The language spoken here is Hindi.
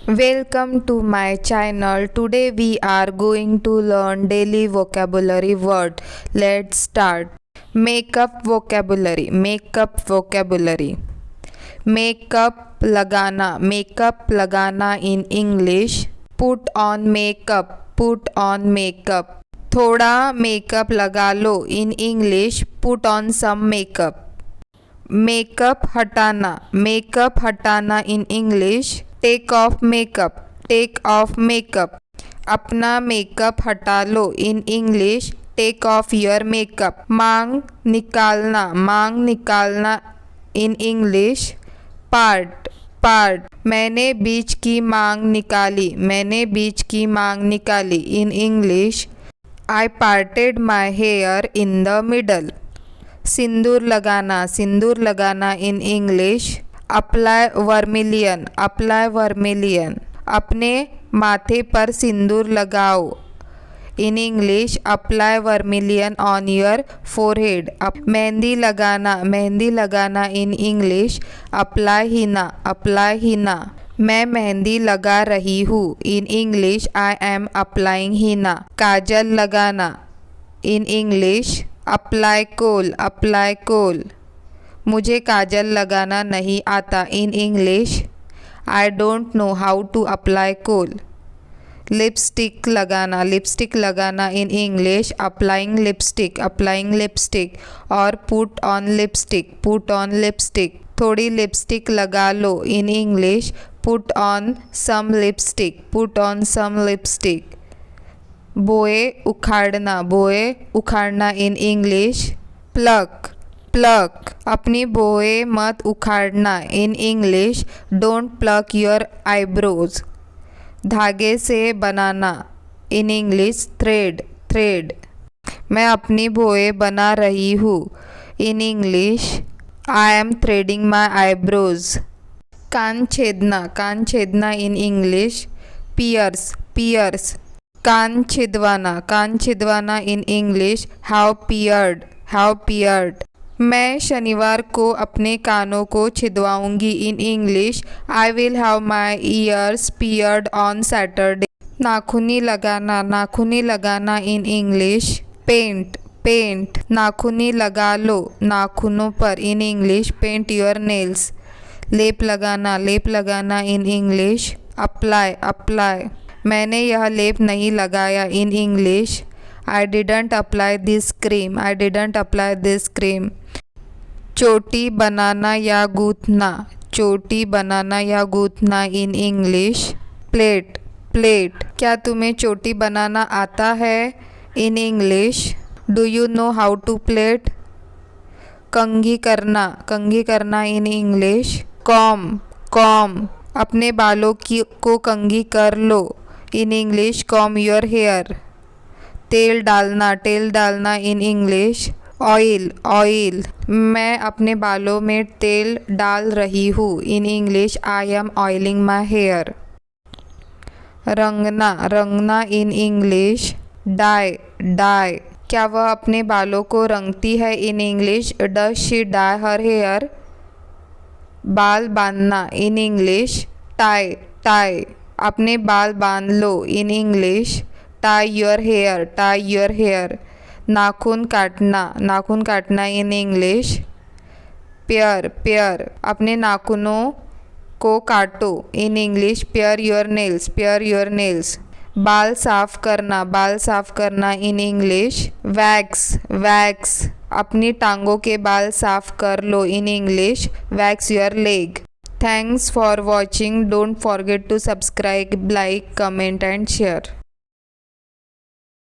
Welcome to my channel. Today we are going to learn daily vocabulary word. Let's start. Makeup vocabulary. Makeup vocabulary. Makeup लगाना. Makeup लगाना in English. Put on makeup. Put on makeup. थोड़ा मेकअप लगा लो in English. Put on some makeup. Makeup हटाना. मेकअप हटाना in English. Take off makeup. Take off makeup. अपना मेकअप हटा लो in English. Take off your makeup. मांग निकालना. मांग निकालना इन इंग्लिश. पार्ट. पार्ट. मैंने बीच की मांग निकाली. मैंने बीच की मांग निकाली in English. I parted my hair in the middle. सिंदूर लगाना. सिंदूर लगाना in English. Apply vermilion. Apply vermilion. अपने माथे पर सिंदूर लगाओ in English. Apply vermilion on your forehead. मेहंदी लगाना. मेहंदी लगाना in English. Apply henna. Apply henna. मैं मेहंदी लगा रही हूँ in English. I am applying henna. काजल लगाना in English. Apply kohl. Apply kohl. मुझे काजल लगाना नहीं आता इन English. I don't know how to apply kohl. Lipstick लगाना. लिपस्टिक लगाना in English. Applying lipstick. Applying lipstick. और put on lipstick. Put on lipstick. थोड़ी लिपस्टिक लगा लो in English. Put on some lipstick. Put on some lipstick. बोए उखाड़ना. बोए उखाड़ना इन इंग्लिश. प्लक. प्लक. अपनी बोए मत उखाड़ना in English. Don't pluck your eyebrows. धागे से बनाना इन इंग्लिश. थ्रेड. थ्रेड. मैं अपनी बोए बना रही हूँ in English. I am threading my eyebrows. कान छेदना. कान छेदना इन इंग्लिश. पियर्स. पियर्स. कान छिदवाना. कान छिदवाना in English. How pierced. How pierced. मैं शनिवार को अपने कानों को छिदवाऊंगी in English. I will have my ears pierced on Saturday. नाखूनी लगाना. नाखूनी लगाना इन इंग्लिश. पेंट. पेंट. नाखूनी लगा लो नाखूनों पर in English. Paint your nails. लेप लगाना. लेप लगाना इन इंग्लिश. अप्लाई. अप्लाई. मैंने यह लेप नहीं लगाया in English. I didn't apply this cream. I didn't apply this cream. चोटी बनाना या गूंथना. चोटी बनाना या गूंथना इन इंग्लिश. प्लेट. प्लेट. क्या तुम्हें चोटी बनाना आता है in English. Do you know how to plait. कंघी करना. कंघी करना इन इंग्लिश. कॉम. कॉम. अपने बालों को कंघी कर लो in English. Comb your hair. तेल डालना. तेल डालना इन इंग्लिश. ऑयल. ऑयल. मैं अपने बालों में तेल डाल रही हूँ in English. I am oiling my hair. रंगना. रंगना इन इंग्लिश. डाई. डाई. क्या वह अपने बालों को रंगती है in English. Does she dye her hair. बाल बांधना इन इंग्लिश. टाई. टाई. अपने बाल बांध लो in English. Tie your hair. Tie your hair. नाखून काटना. नाखून काटना इन इंग्लिश. पेयर. पेयर. अपने नाखूनों को काटो in English. Pair your nails. Pair your nails. बाल साफ करना. बाल साफ करना इन इंग्लिश. वैक्स. वैक्स. अपनी टांगों के बाल साफ कर लो in English. Wax your leg. Thanks for watching. Don't forget to subscribe, like, comment and share.